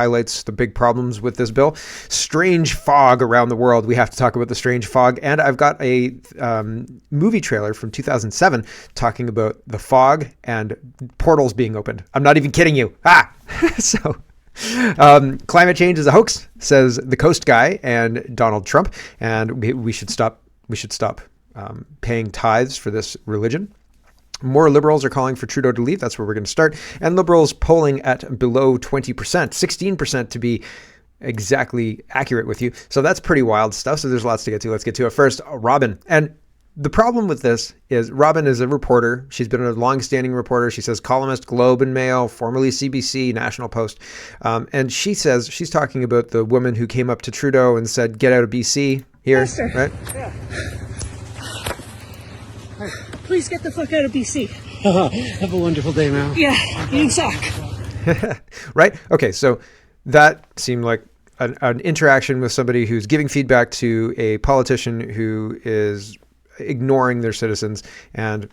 highlights the big problems with this bill. Strange fog around the world. We have to talk about the strange fog. And I've got a movie trailer from 2007 talking about the fog and portals being opened. I'm not even kidding you. So climate change is a hoax, says the Coast Guy and Donald Trump. And we should stop paying tithes for this religion. More Liberals are calling for Trudeau to leave. That's where we're going to start. And Liberals polling at below 20%, 16% to be exactly accurate with you. So that's pretty wild stuff. So there's lots to get to. Let's get to it. First, Robin. And the problem with this is Robin is a reporter. She's been a long-standing reporter. She says columnist, Globe and Mail, formerly CBC, National Post. And she says she's talking about the woman who came up to Trudeau and said, get out of BC here, right? Yeah. Please get the fuck out of BC. Have a wonderful day, Mal. Yeah, you suck. Right? Okay, so that seemed like an interaction with somebody who's giving feedback to a politician who is ignoring their citizens, and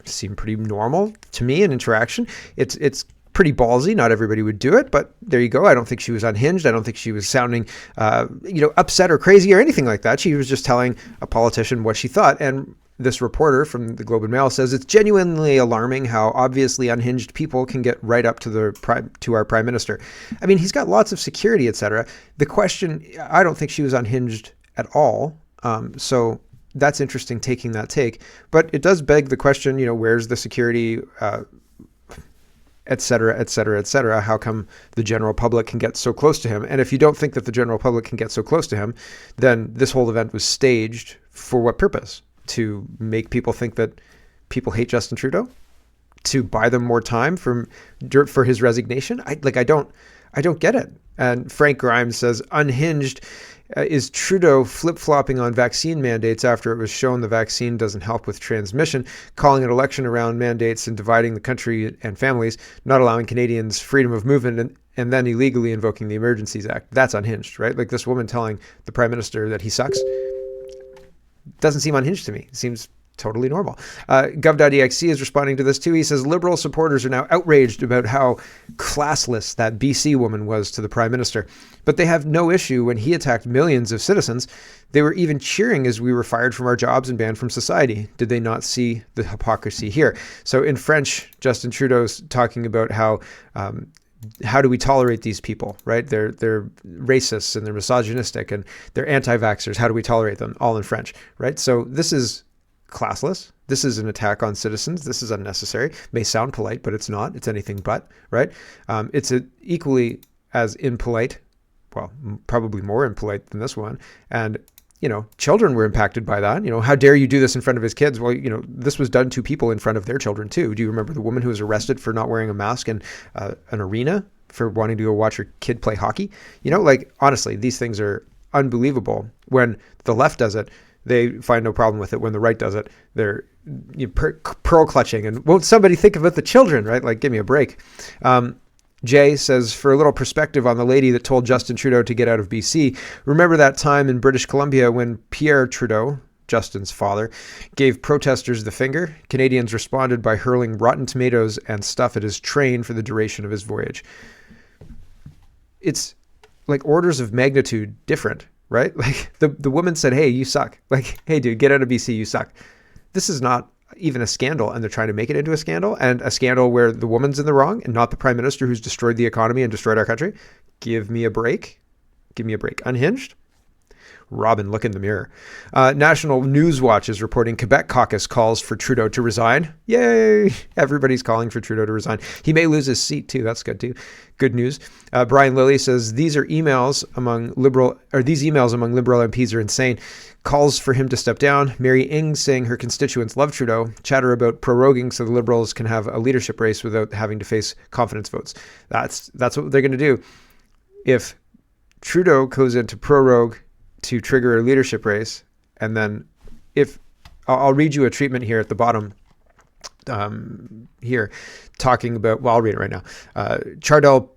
seemed pretty normal to me, an interaction. It's pretty ballsy. Not everybody would do it, but there you go. I don't think she was unhinged. I don't think she was sounding, upset or crazy or anything like that. She was just telling a politician what she thought. And this reporter from the Globe and Mail says it's genuinely alarming how obviously unhinged people can get right up to our prime minister. I mean, he's got lots of security, etc. The question, I don't think she was unhinged at all. So that's interesting, taking that take. But it does beg the question, where's the security, et cetera, et cetera, et cetera. How come the general public can get so close to him? And if you don't think that the general public can get so close to him, then this whole event was staged for what purpose? To make people think that people hate Justin Trudeau, to buy them more time for his resignation. I don't get it. And Frank Grimes says unhinged is Trudeau flip-flopping on vaccine mandates after it was shown the vaccine doesn't help with transmission, calling an election around mandates and dividing the country and families, not allowing Canadians freedom of movement, and then illegally invoking the Emergencies Act. That's unhinged, right? Like this woman telling the prime minister that he sucks. Doesn't seem unhinged to me. It seems totally normal. Gov.exe is responding to this too. He says Liberal supporters are now outraged about how classless that BC woman was to the prime minister, but they have no issue when he attacked millions of citizens. They were even cheering as we were fired from our jobs and banned from society. Did they not see the hypocrisy here? So in French, Justin Trudeau's talking about how do we tolerate these people, right? They're racists and they're misogynistic and they're anti-vaxxers. How do we tolerate them? All in French, right? So this is classless. This is an attack on citizens. This is unnecessary. May sound polite, but it's not. It's anything but, right? It's equally as impolite, well, probably more impolite than this one. And children were impacted by that. How dare you do this in front of his kids? Well, this was done to people in front of their children too. Do you remember the woman who was arrested for not wearing a mask in an arena for wanting to go watch her kid play hockey? Honestly, these things are unbelievable. When the left does it, they find no problem with it. When the right does it, they're pearl clutching. And won't somebody think about the children, right? Like, give me a break. Jay says, for a little perspective on the lady that told Justin Trudeau to get out of BC, remember that time in British Columbia when Pierre Trudeau, Justin's father, gave protesters the finger? Canadians responded by hurling rotten tomatoes and stuff at his train for the duration of his voyage. It's like orders of magnitude different, right? Like the woman said, hey, you suck. Like, hey, dude, get out of BC, you suck. This is not even a scandal, and they're trying to make it into a scandal, and a scandal where the woman's in the wrong and not the prime minister who's destroyed the economy and destroyed our country. Give me a break. Give me a break. Unhinged? Robin, look in the mirror. National News Watch is reporting Quebec caucus calls for Trudeau to resign. Yay! Everybody's calling for Trudeau to resign. He may lose his seat too. That's good too. Good news. Brian Lilly says these emails among Liberal MPs are insane. Calls for him to step down. Mary Ng saying her constituents love Trudeau. Chatter about proroguing so the Liberals can have a leadership race without having to face confidence votes. That's what they're going to do. If Trudeau goes into prorogue to trigger a leadership race, and then I'll read you a treatment here at the bottom here talking about, well, I'll read it right now. Chardell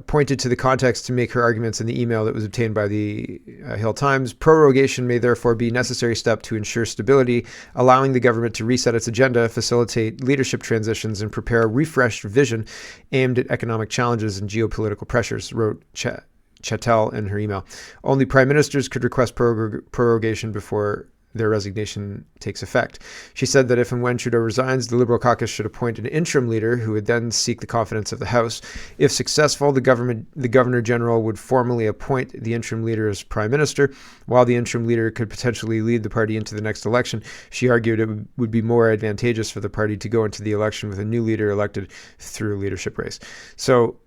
pointed to the context to make her arguments in the email that was obtained by the Hill Times. Prorogation may therefore be a necessary step to ensure stability, allowing the government to reset its agenda, facilitate leadership transitions, and prepare a refreshed vision aimed at economic challenges and geopolitical pressures, wrote Chattel in her email. Only prime ministers could request prorogation before their resignation takes effect. She said that if and when Trudeau resigns, the Liberal caucus should appoint an interim leader who would then seek the confidence of the House. If successful, the Governor General would formally appoint the interim leader as Prime Minister, while the interim leader could potentially lead the party into the next election. She argued it would be more advantageous for the party to go into the election with a new leader elected through a leadership race. So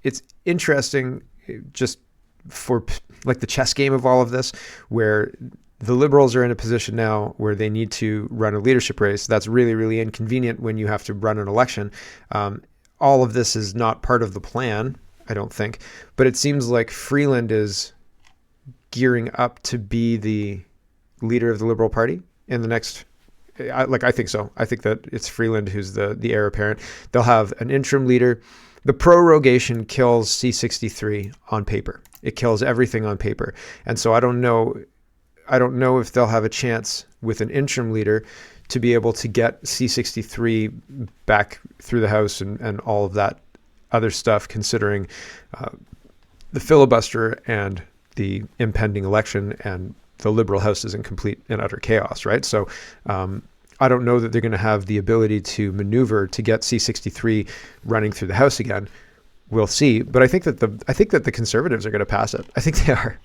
it's interesting just for like the chess game of all of this, where the Liberals are in a position now where they need to run a leadership race. That's really, really inconvenient when you have to run an election. All of this is not part of the plan, I don't think. But it seems like Freeland is gearing up to be the leader of the Liberal Party in the next... I think so. I think that it's Freeland who's the heir apparent. They'll have an interim leader. The prorogation kills C-63 on paper. It kills everything on paper. And so I don't know if they'll have a chance with an interim leader to be able to get C-63 back through the House and all of that other stuff, considering the filibuster and the impending election, and the Liberal House is in complete and utter chaos, right? So I don't know that they're going to have the ability to maneuver to get C-63 running through the House again. We'll see. But I think that the Conservatives are going to pass it. I think they are.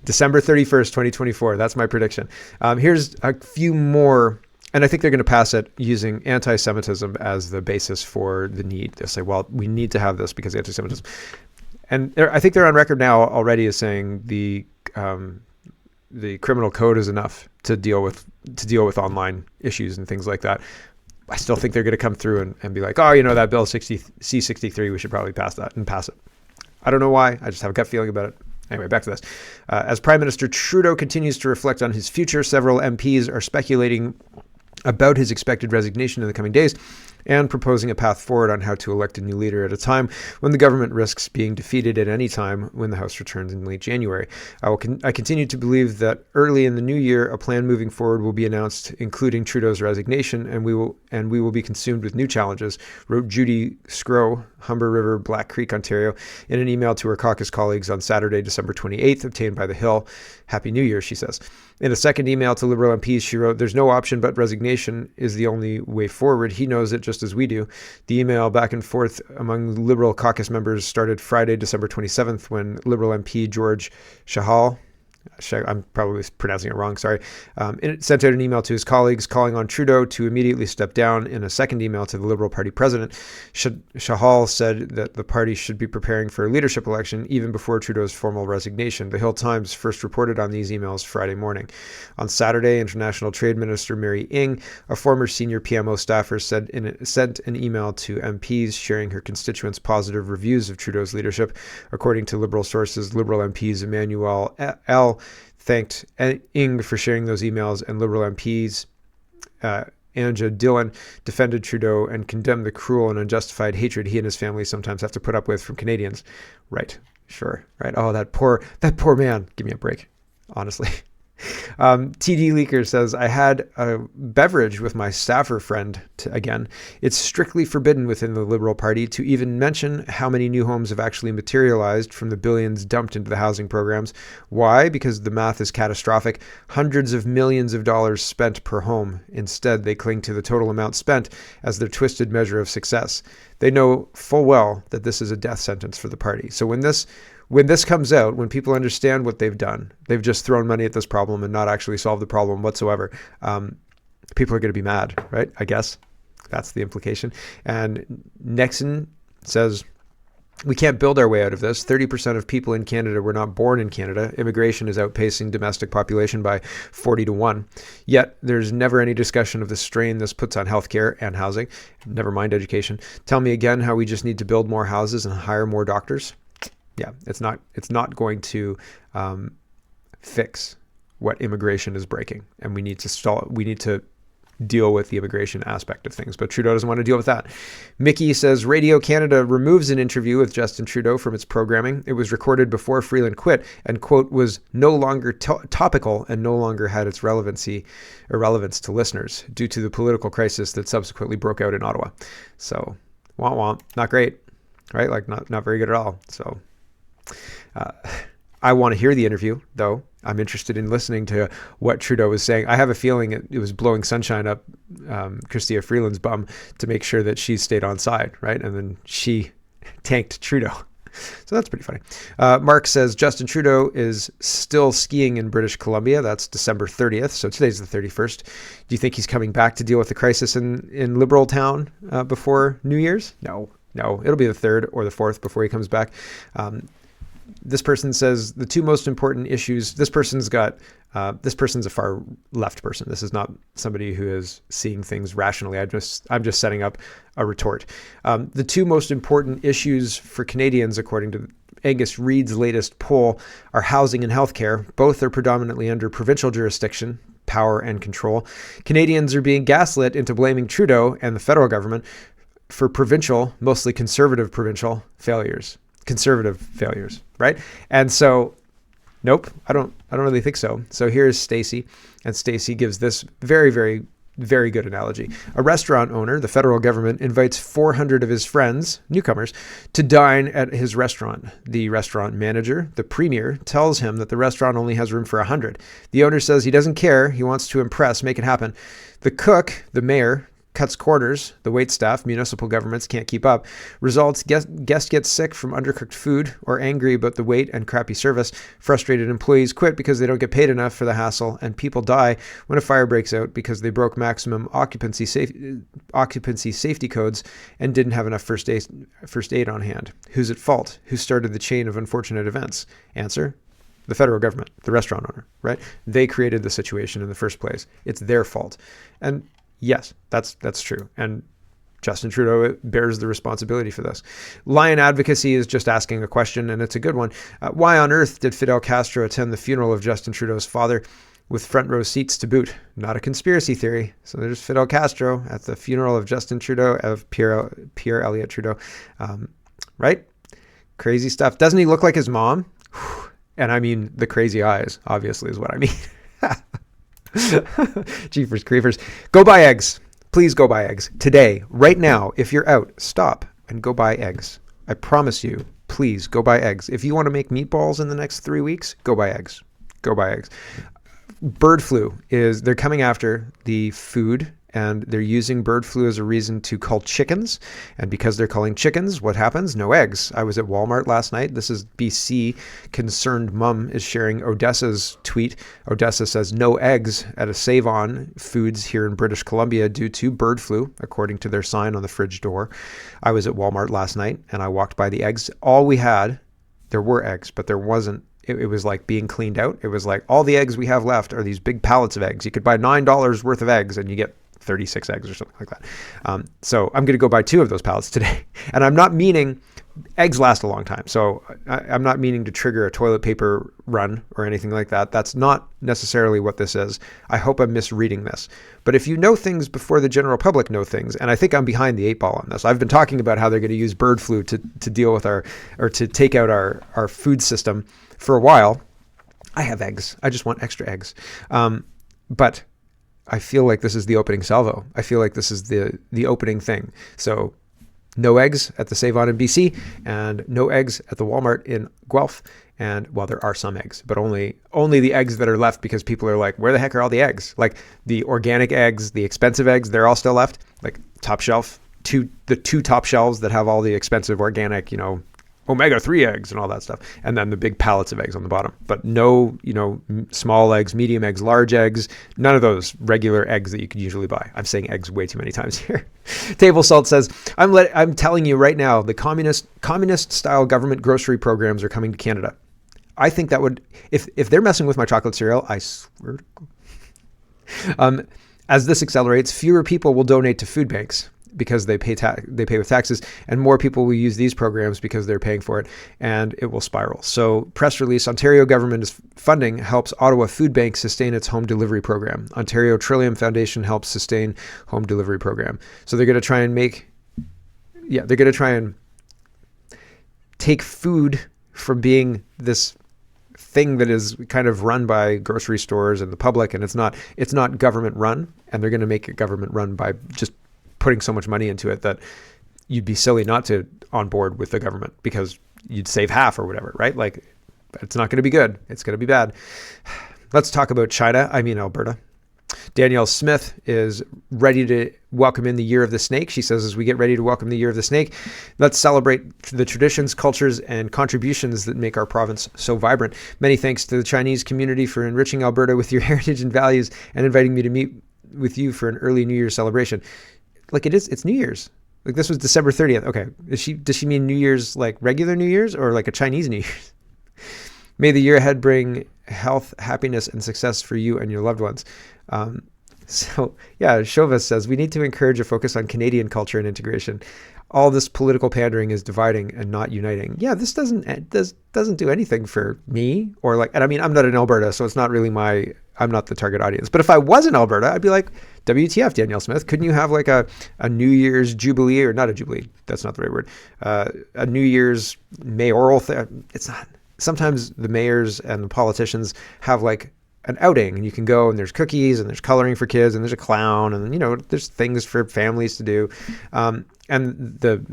December 31st, 2024. That's my prediction. Here's a few more, and I think they're going to pass it using anti-Semitism as the basis for the need. They'll say, well, we need to have this because of anti-Semitism. And I think they're on record now already as saying the criminal code is enough to deal with online issues and things like that. I still think they're going to come through and be like, oh, that bill C-63, we should probably pass that and pass it. I don't know why. I just have a gut feeling about it. Anyway, back to this. As Prime Minister Trudeau continues to reflect on his future, several MPs are speculating about his expected resignation in the coming days and proposing a path forward on how to elect a new leader at a time when the government risks being defeated at any time when the House returns in late January. I continue to believe that early in the new year, a plan moving forward will be announced, including Trudeau's resignation, and we will be consumed with new challenges, wrote Judy Scrow, Humber River, Black Creek, Ontario, in an email to her caucus colleagues on Saturday, December 28th, obtained by The Hill. Happy New Year, she says. In a second email to Liberal MPs, she wrote, "There's no option but resignation is the only way forward. He knows it just as we do." The email back and forth among Liberal caucus members started Friday, December 27th, when Liberal MP George Shahal, I'm probably pronouncing it wrong, sorry, sent out an email to his colleagues calling on Trudeau to immediately step down. In a second email to the Liberal Party president, Shahal said that the party should be preparing for a leadership election even before Trudeau's formal resignation. The Hill Times first reported on these emails Friday morning. On Saturday, International Trade Minister Mary Ng, a former senior PMO staffer, sent an email to MPs sharing her constituents' positive reviews of Trudeau's leadership. According to Liberal sources, Liberal MPs Emmanuel L. thanked Ng for sharing those emails, and Liberal MPs Anja Dillon defended Trudeau and condemned the cruel and unjustified hatred he and his family sometimes have to put up with from Canadians. Right, sure, right. Oh, that poor man. Give me a break, honestly. TD Leaker says, "I had a beverage with my staffer friend again. It's strictly forbidden within the Liberal Party to even mention how many new homes have actually materialized from the billions dumped into the housing programs. Why? Because the math is catastrophic. Hundreds of millions of dollars spent per home. Instead, they cling to the total amount spent as their twisted measure of success. They know full well that this is a death sentence for the party." So when this comes out, when people understand what they've done, they've just thrown money at this problem and not actually solved the problem whatsoever. People are going to be mad, right? I guess that's the implication. And Nixon says, "We can't build our way out of this. 30% of people in Canada were not born in Canada. Immigration is outpacing domestic population by 40-1. Yet there's never any discussion of the strain this puts on healthcare and housing. Never mind education. Tell me again how we just need to build more houses and hire more doctors." Yeah, it's not going to fix what immigration is breaking, and we need to deal with the immigration aspect of things. But Trudeau doesn't want to deal with that. Mickey says Radio Canada removes an interview with Justin Trudeau from its programming. It was recorded before Freeland quit and, quote, was no longer topical and no longer had its relevance to listeners due to the political crisis that subsequently broke out in Ottawa. So, womp, not great, right? Like not very good at all. So, I want to hear the interview, though. I'm interested in listening to what Trudeau was saying. I have a feeling it was blowing sunshine up Chrystia Freeland's bum to make sure that she stayed on side, right? And then she tanked Trudeau. So that's pretty funny. Mark says Justin Trudeau is still skiing in British Columbia. That's December 30th. So today's the 31st. Do you think he's coming back to deal with the crisis in Liberal Town before New Year's? No. It'll be the 3rd or the 4th before he comes back. This person says the two most important issues. This person's a far left person. This is not somebody who is seeing things rationally. I'm just setting up a retort. The two most important issues for Canadians, according to Angus Reid's latest poll, are housing and healthcare. Both are predominantly under provincial jurisdiction, power and control. Canadians are being gaslit into blaming Trudeau and the federal government for provincial, mostly conservative provincial failures. Right? And so, nope, I don't really think so. So here's Stacy, and Stacy gives this very, very, very good analogy. A restaurant owner, the federal government, invites 400 of his friends, newcomers, to dine at his restaurant. The restaurant manager, the premier, tells him that the restaurant only has room for 100. The owner says he doesn't care. He wants to impress, make it happen. The cook, the mayor, cuts quarters. The waitstaff, municipal governments can't keep up. Results, guests get sick from undercooked food or angry about the wait and crappy service. Frustrated employees quit because they don't get paid enough for the hassle, and people die when a fire breaks out because they broke maximum occupancy safety codes and didn't have enough first aid on hand. Who's at fault? Who started the chain of unfortunate events? Answer: the federal government, the restaurant owner, right? They created the situation in the first place. It's their fault. And yes, that's true. And Justin Trudeau bears the responsibility for this. Lion Advocacy is just asking a question, and it's a good one. Why on earth did Fidel Castro attend the funeral of Justin Trudeau's father with front row seats to boot? Not a conspiracy theory. So there's Fidel Castro at the funeral of Justin Trudeau, of Pierre Elliott Trudeau. Right? Crazy stuff. Doesn't he look like his mom? And I mean the crazy eyes, obviously, is what I mean. Jeepers creepers. Go buy eggs. Please go buy eggs. Today, right now, if you're out, stop and go buy eggs. I promise you, please go buy eggs. If you want to make meatballs in the next 3 weeks, go buy eggs. Go buy eggs. Bird flu they're coming after the food, and they're using bird flu as a reason to cull chickens. And because they're culling chickens, what happens? No eggs. I was at Walmart last night. This is BC. Concerned mom is sharing Odessa's tweet. Odessa says no eggs at a Save On Foods here in British Columbia due to bird flu, according to their sign on the fridge door. I was at Walmart last night and I walked by the eggs. All we had, there were eggs, but there wasn't. It was like being cleaned out. It was like all the eggs we have left are these big pallets of eggs. You could buy $9 worth of eggs and you get 36 eggs or something like that. So I'm going to go buy 2 of those pallets today. And I'm not meaning, eggs last a long time. So I'm not meaning to trigger a toilet paper run or anything like that. That's not necessarily what this is. I hope I'm misreading this. But if you know things before the general public know things, and I think I'm behind the 8 ball on this. I've been talking about how they're going to use bird flu to deal with to take out our food system for a while. I have eggs. I just want extra eggs. But I feel like this is the opening salvo. I feel like this is the opening thing. So no eggs at the Save On in BC and no eggs at the Walmart in Guelph. And well, there are some eggs, but only the eggs that are left because people are like, where the heck are all the eggs? Like the organic eggs, the expensive eggs, they're all still left. Like top shelf, the 2 top shelves that have all the expensive organic, omega-3 eggs and all that stuff. And then the big pallets of eggs on the bottom. But no, small eggs, medium eggs, large eggs, none of those regular eggs that you could usually buy. I'm saying eggs way too many times here. Table Salt says, I'm telling you right now, the communist style government grocery programs are coming to Canada. I think that would, if they're messing with my chocolate cereal, I swear to God. As this accelerates, fewer people will donate to food banks. because they pay with taxes, and more people will use these programs because they're paying for it, and it will spiral. So, press release: Ontario government funding helps Ottawa Food Bank sustain its home delivery program. Ontario Trillium Foundation helps sustain home delivery program. So they're going to try and take food from being this thing that is kind of run by grocery stores and the public, and it's not government run, and they're going to make it government run by just putting so much money into it that you'd be silly not to on board with the government, because you'd save half or whatever, right? Like, it's not going to be good. It's going to be bad. Let's talk about China. I mean, Alberta. Danielle Smith is ready to welcome in the Year of the Snake. She says, as we get ready to welcome the Year of the Snake, let's celebrate the traditions, cultures, and contributions that make our province so vibrant. Many thanks to the Chinese community for enriching Alberta with your heritage and values and inviting me to meet with you for an early New Year's celebration. Like, it's New Year's. Like, this was December 30th. Okay. Does she mean New Year's like regular New Year's or like a Chinese New Year's? May the year ahead bring health, happiness, and success for you and your loved ones. Chauvin says, we need to encourage a focus on Canadian culture and integration. All this political pandering is dividing and not uniting. Yeah, this doesn't do anything for me, or like, and I mean, I'm not in Alberta, so it's not really I'm not the target audience. But if I was in Alberta, I'd be like, WTF, Danielle Smith, couldn't you have like a New Year's Jubilee, or not a Jubilee, that's not the right word, a New Year's mayoral thing? It's not. Sometimes the mayors and the politicians have like an outing, and you can go, and there's cookies, and there's coloring for kids, and there's a clown, and there's things for families to do. And the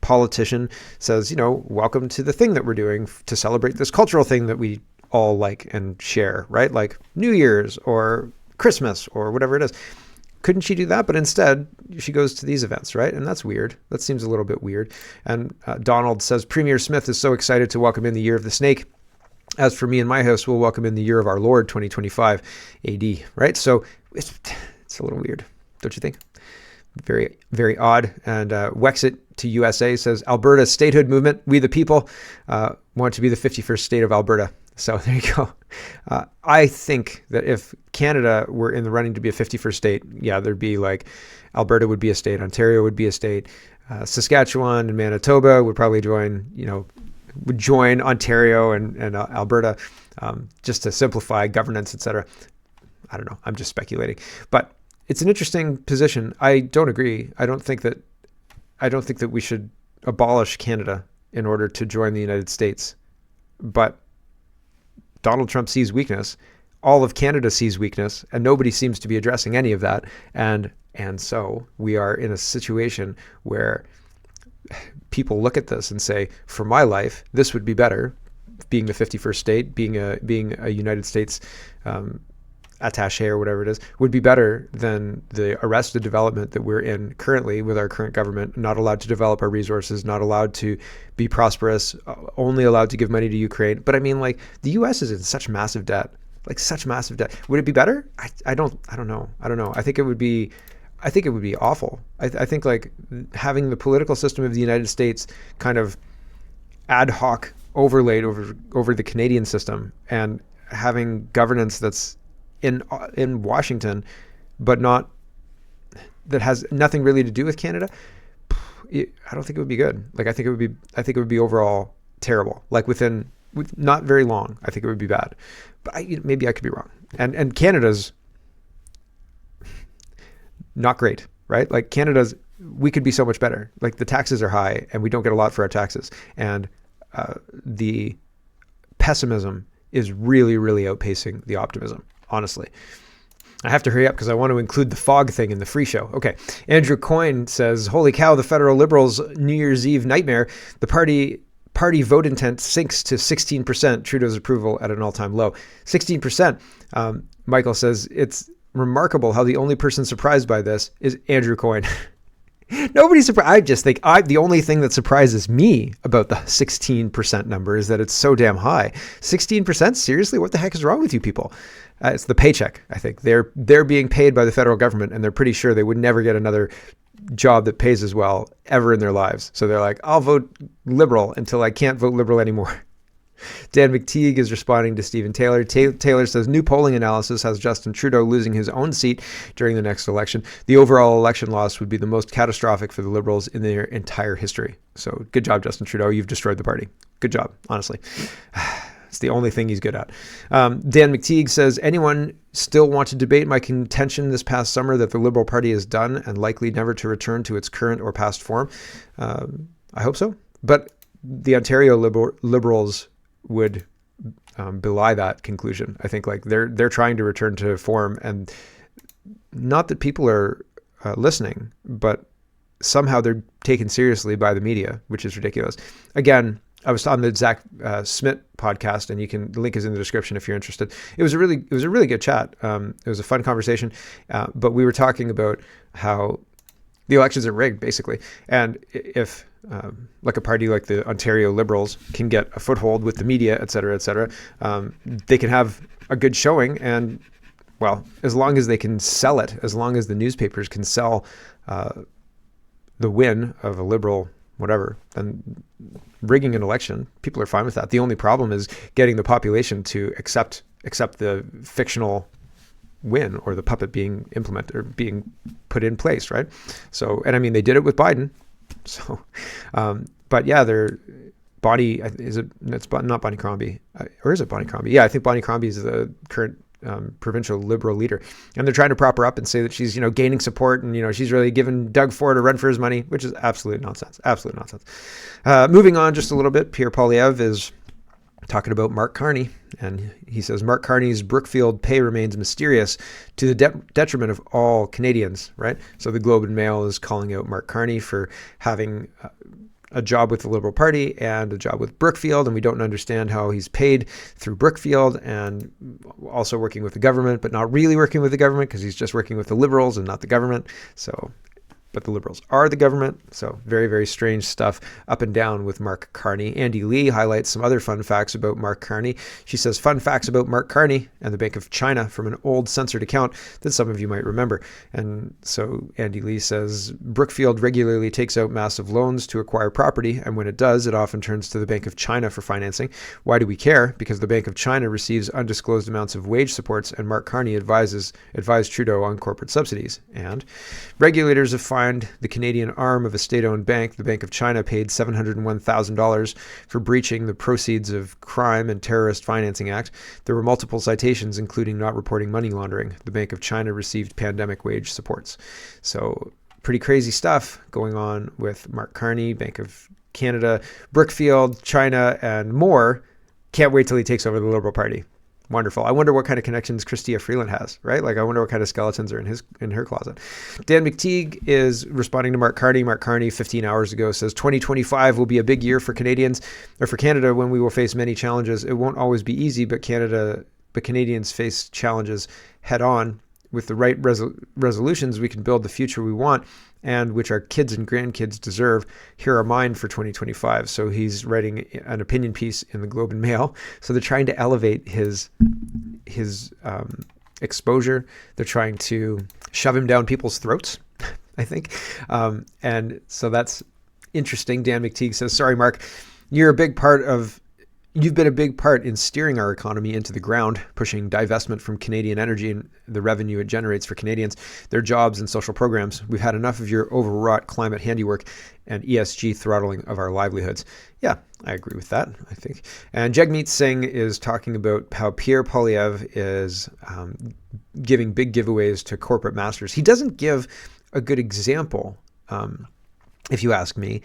politician says, welcome to the thing that we're doing to celebrate this cultural thing that we all like and share, right? Like New Year's or Christmas or whatever it is. Couldn't she do that? But instead, she goes to these events, right? And that's weird. That seems a little bit weird. And Donald says, Premier Smith is so excited to welcome in the Year of the Snake. As for me and my house, we'll welcome in the Year of our Lord, 2025 AD, right? So it's a little weird, don't you think? Very, very odd. And Wexit to USA says, Alberta statehood movement, we the people, want to be the 51st state of Alberta. So there you go. I think that if Canada were in the running to be a 51st state, yeah, there'd be like Alberta would be a state, Ontario would be a state, Saskatchewan and Manitoba would probably join Ontario and Alberta, just to simplify governance, etc. I don't know. I'm just speculating, but it's an interesting position. I don't agree. I don't think that we should abolish Canada in order to join the United States, but Donald Trump sees weakness. All of Canada sees weakness, and nobody seems to be addressing any of that. And so we are in a situation where people look at this and say, for my life, this would be better, being the 51st state, being a United States attaché or whatever it is, would be better than the arrested development that we're in currently with our current government, not allowed to develop our resources, not allowed to be prosperous, only allowed to give money to Ukraine. But I mean, like, the US is in such massive debt, Would it be better? I don't know. I think it would be awful. I think like having the political system of the United States kind of ad hoc overlaid over the Canadian system, and having governance that's in Washington, but that has nothing really to do with Canada. I don't think it would be good. Like, I think it would be overall terrible. Like with not very long, I think it would be bad. But maybe I could be wrong. And Canada's not great, right? Like we could be so much better. Like, the taxes are high, and we don't get a lot for our taxes. And the pessimism is really, really outpacing the optimism. Honestly, I have to hurry up because I want to include the fog thing in the free show. Okay. Andrew Coyne says, holy cow, the federal Liberals' New Year's Eve nightmare. The party vote intent sinks to 16%. Trudeau's approval at an all-time low. 16%. Michael says, it's remarkable how the only person surprised by this is Andrew Coyne. Nobody's surprised. I just think the only thing that surprises me about the 16% number is that it's so damn high. 16%? Seriously? What the heck is wrong with you people? It's the paycheck, I think. They're being paid by the federal government, and they're pretty sure they would never get another job that pays as well ever in their lives. So they're like, I'll vote Liberal until I can't vote Liberal anymore. Dan McTeague is responding to Stephen Taylor. Taylor says, new polling analysis has Justin Trudeau losing his own seat during the next election. The overall election loss would be the most catastrophic for the Liberals in their entire history. So good job, Justin Trudeau. You've destroyed the party. Good job, honestly. It's the only thing he's good at. Dan McTeague says, anyone still want to debate my contention this past summer that the Liberal Party is done and likely never to return to its current or past form? I hope so. But the Ontario Liberals would belie that conclusion. I think like they're trying to return to form, and not that people are listening, but somehow they're taken seriously by the media, which is ridiculous. Again, I was on the Zach Smith podcast, and the link is in the description if you're interested. It was a really good chat. It was a fun conversation, but we were talking about how the elections are rigged, basically. And if like a party like the Ontario Liberals can get a foothold with the media, et cetera, they can have a good showing. And, well, as long as they can sell it, as long as the newspapers can sell the win of a Liberal whatever, then rigging an election, people are fine with that. The only problem is getting the population to accept the fictional win, or the puppet being implemented or being put in place, right? So, and I mean, they did it with Biden. So, but yeah, it's not Bonnie Crombie, or is it Bonnie Crombie? Yeah, I think Bonnie Crombie is the current provincial Liberal leader, and they're trying to prop her up and say that she's, gaining support, and, she's really giving Doug Ford a run for his money, which is absolute nonsense. Moving on just a little bit, Pierre Poilievre is talking about Mark Carney, and he says Mark Carney's Brookfield pay remains mysterious to the detriment of all Canadians, right? So the Globe and Mail is calling out Mark Carney for having a job with the Liberal Party and a job with Brookfield, and we don't understand how he's paid through Brookfield and also working with the government, but not really working with the government because he's just working with the Liberals and not the government. So, but the Liberals are the government. So very, very strange stuff up and down with Mark Carney. Andy Lee highlights some other fun facts about Mark Carney. She says, fun facts about Mark Carney and the Bank of China from an old censored account that some of you might remember. And so Andy Lee says, Brookfield regularly takes out massive loans to acquire property, and when it does, it often turns to the Bank of China for financing. Why do we care? Because the Bank of China receives undisclosed amounts of wage supports, and Mark Carney advised Trudeau on corporate subsidies. And regulators have fined the Canadian arm of a state-owned bank. The Bank of China paid $701,000 for breaching the Proceeds of Crime and Terrorist Financing Act. There were multiple citations, including not reporting money laundering. The Bank of China received pandemic wage supports. So pretty crazy stuff going on with Mark Carney, Bank of Canada, Brookfield, China, and more. Can't wait till he takes over the Liberal Party. Wonderful. I wonder what kind of connections Chrystia Freeland has, right? Like, I wonder what kind of skeletons are in her closet. Dan McTeague is responding to Mark Carney. Mark Carney, 15 hours ago, says 2025 will be a big year for Canadians, or for Canada, when we will face many challenges. It won't always be easy, but Canadians face challenges head on. With the right resolutions, we can build the future we want and which our kids and grandkids deserve. Here are mine for 2025. So he's writing an opinion piece in the Globe and Mail. So they're trying to elevate his exposure. They're trying to shove him down people's throats, I think. And so that's interesting. Dan McTeague says, sorry, Mark, You've been a big part in steering our economy into the ground, pushing divestment from Canadian energy and the revenue it generates for Canadians, their jobs and social programs. We've had enough of your overwrought climate handiwork and ESG throttling of our livelihoods. Yeah, I agree with that, I think. And JME Sings is talking about how Pierre Poilievre is giving big giveaways to corporate masters. He doesn't give a good example, if you ask me.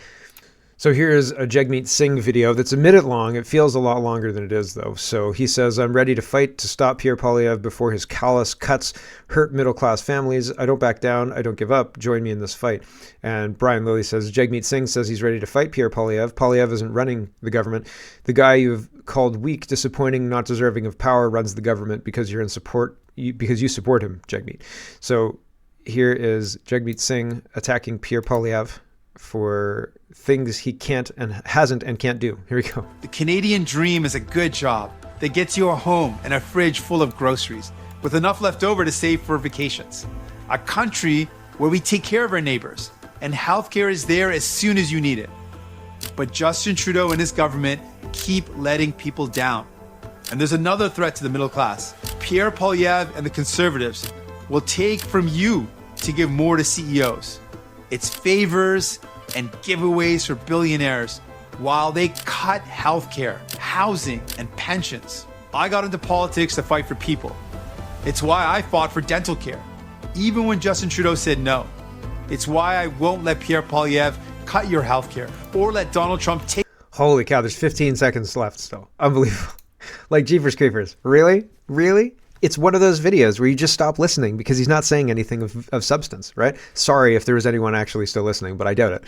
So here's a JME Sings video that's a minute long. It feels a lot longer than it is, though. So he says, I'm ready to fight to stop Pierre Poilievre before his callous cuts hurt middle-class families. I don't back down. I don't give up. Join me in this fight. And Brian Lilly says, JME Sings says he's ready to fight Pierre Poilievre. Poilievre isn't running the government. The guy you've called weak, disappointing, not deserving of power runs the government because you support him, JME. So here is JME Sings attacking Pierre Poilievre for things he can't and hasn't and can't do. Here we go. The Canadian dream is a good job that gets you a home and a fridge full of groceries with enough left over to save for vacations. A country where we take care of our neighbors and healthcare is there as soon as you need it. But Justin Trudeau and his government keep letting people down. And there's another threat to the middle class. Pierre Poilievre and the Conservatives will take from you to give more to CEOs. It's favors and giveaways for billionaires while they cut healthcare, housing, and pensions. I got into politics to fight for people. It's why I fought for dental care, even when Justin Trudeau said no. It's why I won't let Pierre Poilievre cut your healthcare or let Donald Trump take. Holy cow, there's 15 seconds left still. Unbelievable. Like Jeepers Creepers. Really? Really? It's one of those videos where you just stop listening because he's not saying anything of substance, right? Sorry if there was anyone actually still listening, but I doubt it.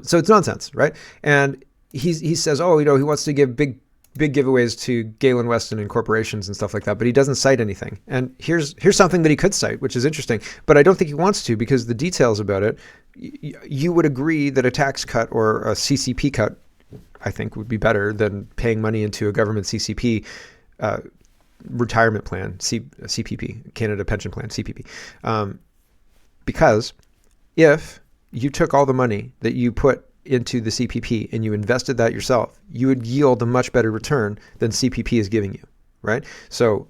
So it's nonsense, right? And he says, oh, he wants to give big giveaways to Galen Weston and corporations and stuff like that, but he doesn't cite anything. And here's something that he could cite, which is interesting, but I don't think he wants to because the details about it, you would agree that a tax cut or a CCP cut, I think, would be better than paying money into a government CCP retirement plan, CPP, Canada Pension Plan, CPP. Because if you took all the money that you put into the CPP and you invested that yourself, you would yield a much better return than CPP is giving you, right? So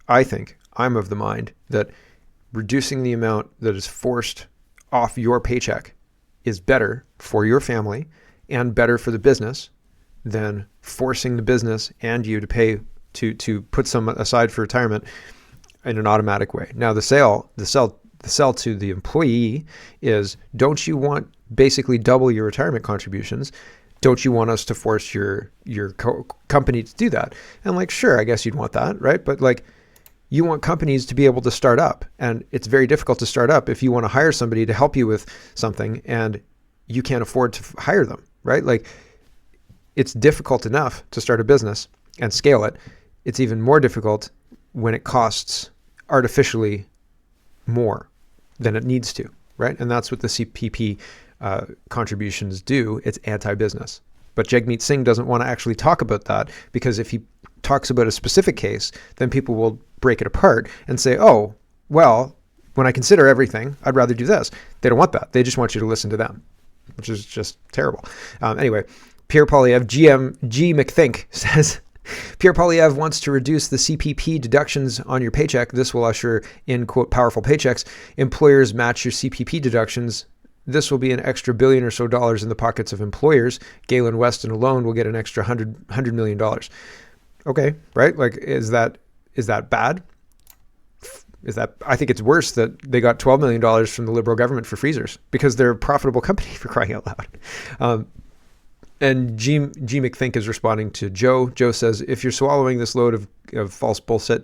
I think I'm of the mind that reducing the amount that is forced off your paycheck is better for your family and better for the business than forcing the business and you to pay to put some aside for retirement in an automatic way. Now the sell to the employee is, don't you want basically double your retirement contributions? Don't you want us to force your company to do that? And like, sure, I guess you'd want that, right? But like, you want companies to be able to start up, and it's very difficult to start up if you want to hire somebody to help you with something and you can't afford to hire them, right? Like, it's difficult enough to start a business and scale it. It's even more difficult when it costs artificially more than it needs to, right? And that's what the CPP contributions do. It's anti-business. But JME Sings doesn't want to actually talk about that, because if he talks about a specific case, then people will break it apart and say, oh, well, when I consider everything, I'd rather do this. They don't want that. They just want you to listen to them, which is just terrible. Anyway, Pierre Poilievre, G. McThink says, Pierre Poilievre wants to reduce the CPP deductions on your paycheck. This will usher in, quote, powerful paychecks. Employers match your CPP deductions. This will be an extra $1 billion or so in the pockets of employers. Galen Weston alone will get an extra $100 million. Okay, right? Like, is that bad? I think it's worse that they got $12 million from the Liberal government for freezers, because they're a profitable company, for crying out loud. And G. McThink is responding to Joe. Joe says, if you're swallowing this load of false bullshit,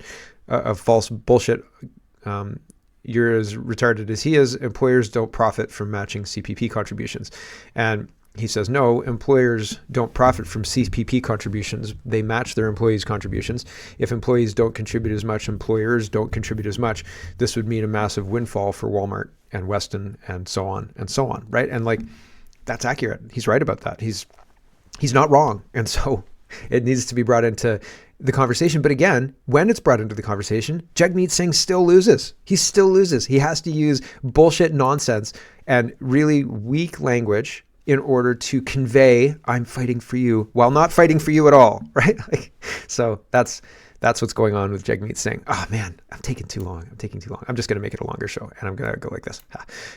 you're as retarded as he is. Employers don't profit from matching CPP contributions. And he says, no, employers don't profit from CPP contributions. They match their employees' contributions. If employees don't contribute as much, employers don't contribute as much. This would mean a massive windfall for Walmart and Weston and so on, right? And like, that's accurate. He's right about that. He's not wrong. And so it needs to be brought into the conversation. But again, when it's brought into the conversation, JME Sings still loses. He still loses. He has to use bullshit nonsense and really weak language in order to convey, I'm fighting for you, while not fighting for you at all, right? So that's what's going on with JME Sings. Oh man, I'm taking too long. I'm just going to make it a longer show, and I'm going to go like this.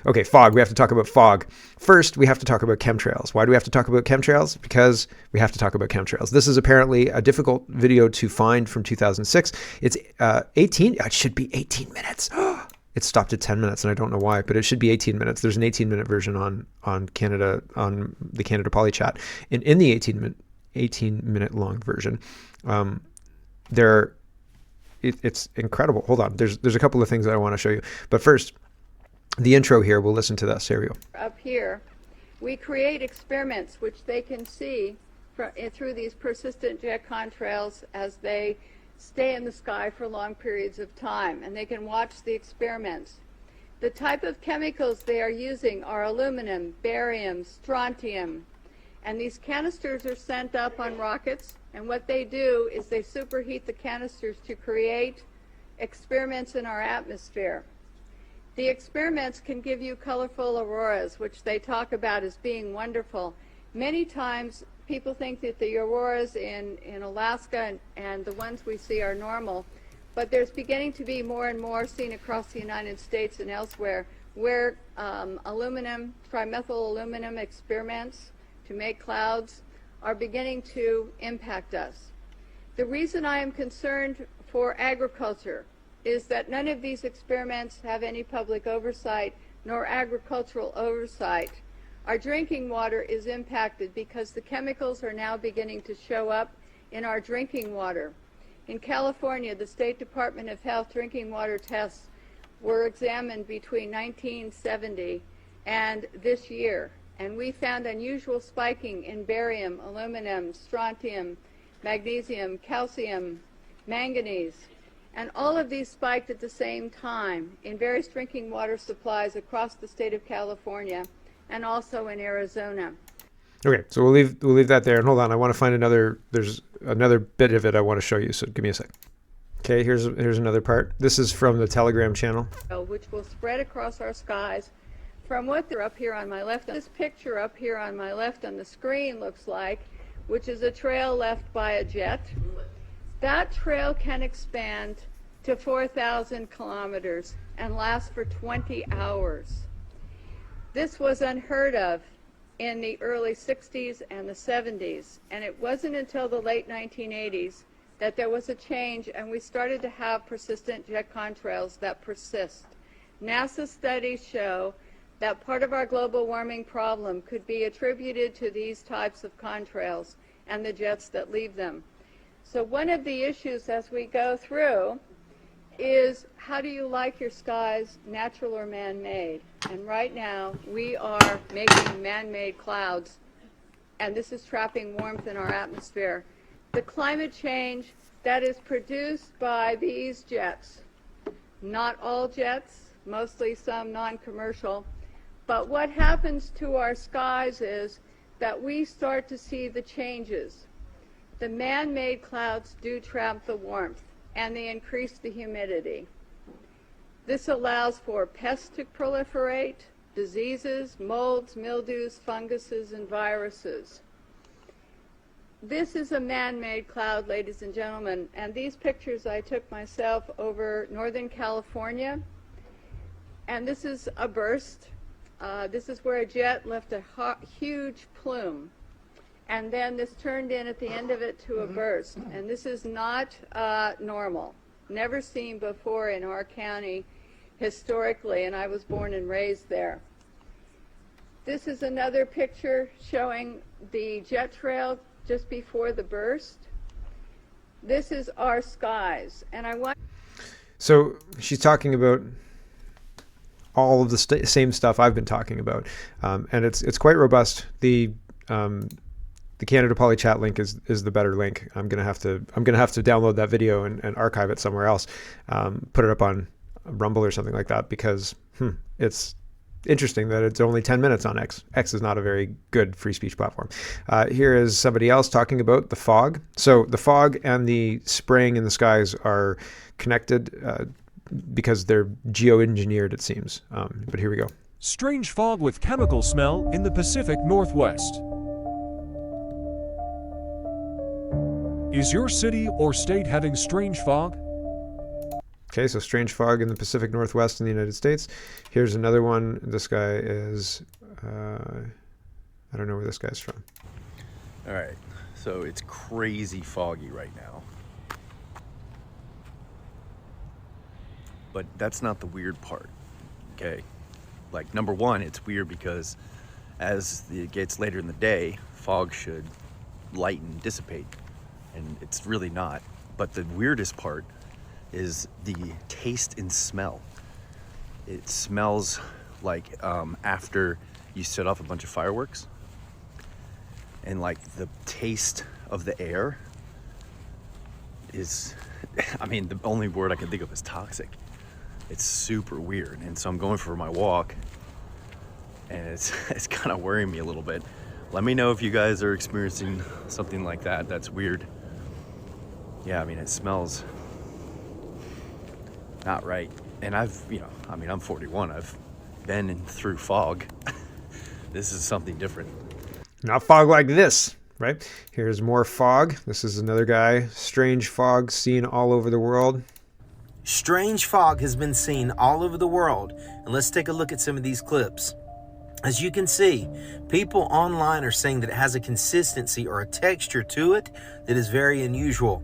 Okay, fog. We have to talk about fog. First, we have to talk about chemtrails. Why do we have to talk about chemtrails? Because we have to talk about chemtrails. This is apparently a difficult video to find from 2006. It's 18. It should be 18 minutes. It stopped at 10 minutes, and I don't know why, but it should be 18 minutes. There's an 18-minute version on the Canada Poly Chat. And in the 18-minute long version, it's incredible. Hold on. There's a couple of things that I want to show you. But first, the intro here, we'll listen to this. Here we go. Up here, we create experiments which they can see through these persistent jet contrails as they stay in the sky for long periods of time, and they can watch the experiments. The type of chemicals they are using are aluminum, barium, strontium, and these canisters are sent up on rockets, and what they do is they superheat the canisters to create experiments in our atmosphere. The experiments can give you colorful auroras, which they talk about as being wonderful. Many times people think that the auroras in Alaska and the ones we see are normal, but there's beginning to be more and more seen across the United States and elsewhere where aluminum, trimethyl aluminum experiments to make clouds are beginning to impact us. The reason I am concerned for agriculture is that none of these experiments have any public oversight nor agricultural oversight. Our drinking water is impacted because the chemicals are now beginning to show up in our drinking water. In California, the State Department of Health drinking water tests were examined between 1970 and this year, and we found unusual spiking in barium, aluminum, strontium, magnesium, calcium, manganese, and all of these spiked at the same time in various drinking water supplies across the state of California and also in Arizona. Okay, so we'll leave that there. And hold on, I want to find another. There's another bit of it I want to show you. So give me a sec. Okay, here's another part. This is from the Telegram channel, which will spread across our skies from what they're up here on my left. This picture up here on my left on the screen looks like, which is a trail left by a jet. That trail can expand to 4,000 kilometers and last for 20 hours. This was unheard of in the early 60s and the 70s, and it wasn't until the late 1980s that there was a change and we started to have persistent jet contrails that persist. NASA studies show that part of our global warming problem could be attributed to these types of contrails and the jets that leave them. So one of the issues as we go through is, how do you like your skies, natural or man-made? And right now we are making man-made clouds, and this is trapping warmth in our atmosphere. The climate change that is produced by these jets, not all jets, mostly some non-commercial, but what happens to our skies is that we start to see the changes. The man-made clouds do trap the warmth, and they increase the humidity. This allows for pests to proliferate, diseases, molds, mildews, funguses, and viruses. This is a man-made cloud, ladies and gentlemen, and these pictures I took myself over Northern California, and this is a burst. This is where a jet left a huge plume, and then this turned in at the end of it to a burst, and this is not normal, never seen before in our county historically, and I was born and raised there. This is another picture showing the jet trail just before the burst. This is our skies, and I want. So she's talking about all of the same stuff I've been talking about, and it's quite robust. The Canada Poly chat link is the better link. I'm gonna have to download that video and archive it somewhere else, put it up on Rumble or something like that, because it's interesting that it's only 10 minutes on X. X is not a very good free speech platform. Here is somebody else talking about the fog. So the fog and the spraying in the skies are connected because they're geoengineered, it seems. But here we go. Strange fog with chemical smell in the Pacific Northwest. Is your city or state having strange fog? Okay, so strange fog in the Pacific Northwest in the United States. Here's another one. This guy is, I don't know where this guy's from. All right, so it's crazy foggy right now. But that's not the weird part, okay? Like, number one, it's weird because as it gets later in the day, fog should lighten, dissipate, and it's really not. But the weirdest part is the taste and smell. It smells like after you set off a bunch of fireworks, and like the taste of the air is, I mean, the only word I can think of is toxic. It's super weird, and so I'm going for my walk, and it's kind of worrying me a little bit. Let me know if you guys are experiencing something like that. That's weird. Yeah, I mean, it smells not right. And I'm 41. I've been through fog. This is something different. Not fog like this. right? Here's more fog. This is another guy. Strange fog seen all over the world. Strange fog has been seen all over the world, and let's take a look at some of these clips. As you can see, people online are saying that it has a consistency or a texture to it that is very unusual.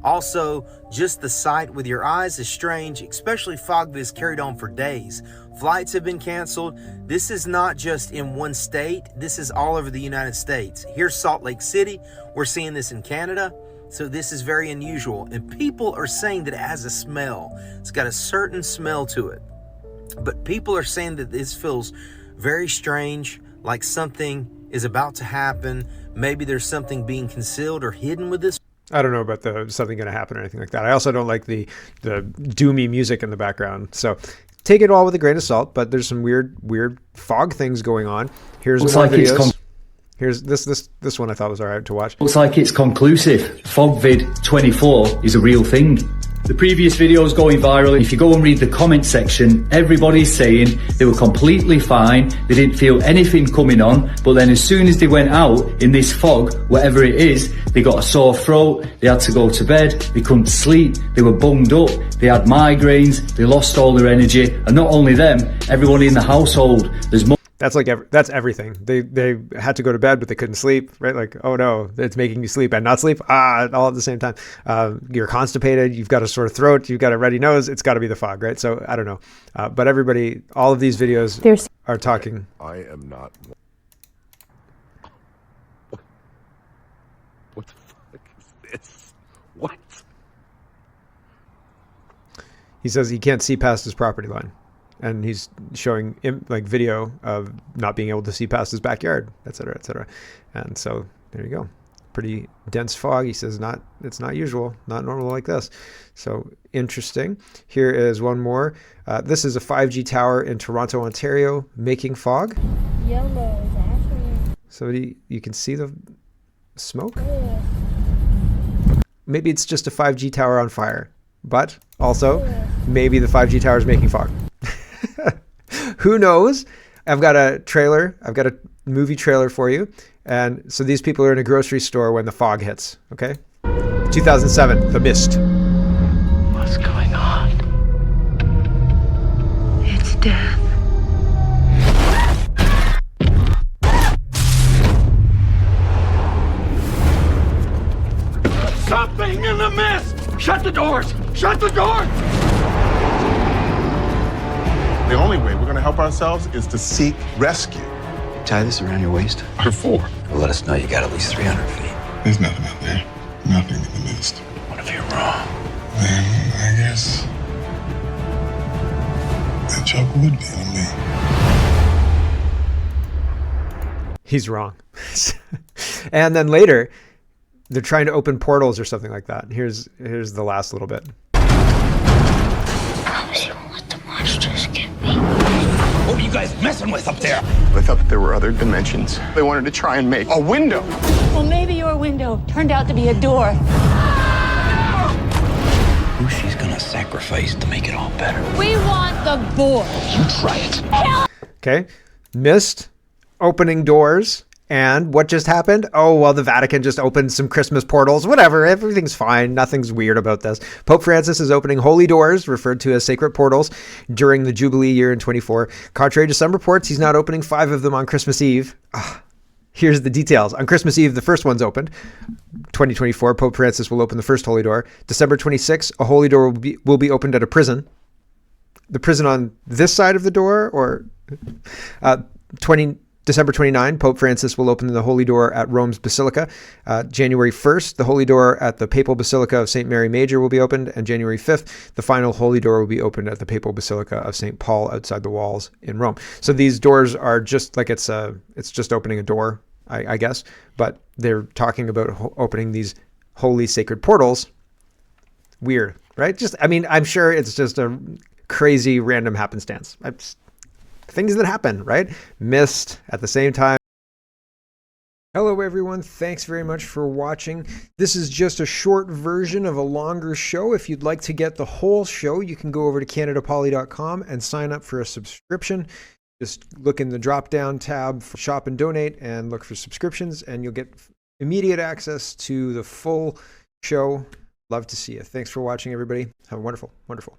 Also, just the sight with your eyes is strange, especially fog that is carried on for days. Flights have been canceled. This is not just in one state, this is all over the United States. Here's Salt Lake City, we're seeing this in Canada. So this is very unusual, and people are saying that it has a smell. It's got a certain smell to it. But people are saying that this feels very strange, like something is about to happen. Maybe there's something being concealed or hidden with this. I don't know about the something going to happen or anything like that. I also don't like the doomy music in the background. So take it all with a grain of salt, but there's some weird fog things going on. Here's more videos. Here's this one I thought was all right to watch. Looks like it's conclusive. FogVid24 is a real thing. The previous videos going viral. If you go and read the comment section, everybody's saying they were completely fine. They didn't feel anything coming on. But then as soon as they went out in this fog, whatever it is, they got a sore throat. They had to go to bed. They couldn't sleep. They were bunged up. They had migraines. They lost all their energy. And not only them, everyone in the household. There's more. That's like that's everything. They had to go to bed, but they couldn't sleep, right? Like, oh no, it's making you sleep and not sleep, all at the same time. You're constipated, you've got a sore throat, you've got a runny nose. It's got to be the fog, right? So I don't know, but everybody, all of these videos are talking. I am not. What the fuck is this? What? He says he can't see past his property line. And he's showing like video of not being able to see past his backyard, et cetera, et cetera. And so there you go. Pretty dense fog. He says it's not usual, not normal like this. So interesting. Here is one more. This is a 5G tower in Toronto, Ontario, making fog. Yellow, actually. So you can see the smoke. Maybe it's just a 5G tower on fire, but also maybe the 5G tower is making fog. Who knows? I've got a trailer. I've got a movie trailer for you. And so these people are in a grocery store when the fog hits. Okay. 2007, The Mist. What's going on? It's death. Something in the mist! Shut the doors! Shut the doors! The only way we're going to help ourselves is to seek rescue. Tie this around your waist. Or four. It'll let us know you got at least 300 feet. There's nothing out there. Nothing in the mist. What if you're wrong? Then I guess that joke would be on me. He's wrong. And then later, they're trying to open portals or something like that. Here's the last little bit. What are you guys messing with up there? I thought that there were other dimensions. They wanted to try and make a window. Well, maybe your window turned out to be a door. Who she's gonna sacrifice to make it all better? We want the board. You try it. Okay. Mist, opening doors. And what just happened? Oh, well, the Vatican just opened some Christmas portals. Whatever. Everything's fine. Nothing's weird about this. Pope Francis is opening holy doors, referred to as sacred portals, during the Jubilee year in 24. Contrary to some reports, he's not opening 5 of them on Christmas Eve. Here's the details. On Christmas Eve, the first one's opened. 2024, Pope Francis will open the first holy door. December 26, a holy door will be opened at a prison. The prison on this side of the door, or December 29, Pope Francis will open the Holy Door at Rome's Basilica. January 1st, the Holy Door at the Papal Basilica of St. Mary Major will be opened. And January 5th, the final Holy Door will be opened at the Papal Basilica of St. Paul outside the walls in Rome. So these doors are just like it's just opening a door, I guess. But they're talking about opening these holy sacred portals. Weird, right? I'm sure it's just a crazy random happenstance. Things that happen, right? Missed at the same time. Hello, everyone. Thanks very much for watching. This is just a short version of a longer show. If you'd like to get the whole show, you can go over to CanadaPoly.com and sign up for a subscription. Just look in the drop-down tab for Shop and Donate and look for subscriptions, and you'll get immediate access to the full show, love to see you. Thanks for watching, everybody. Have a wonderful, wonderful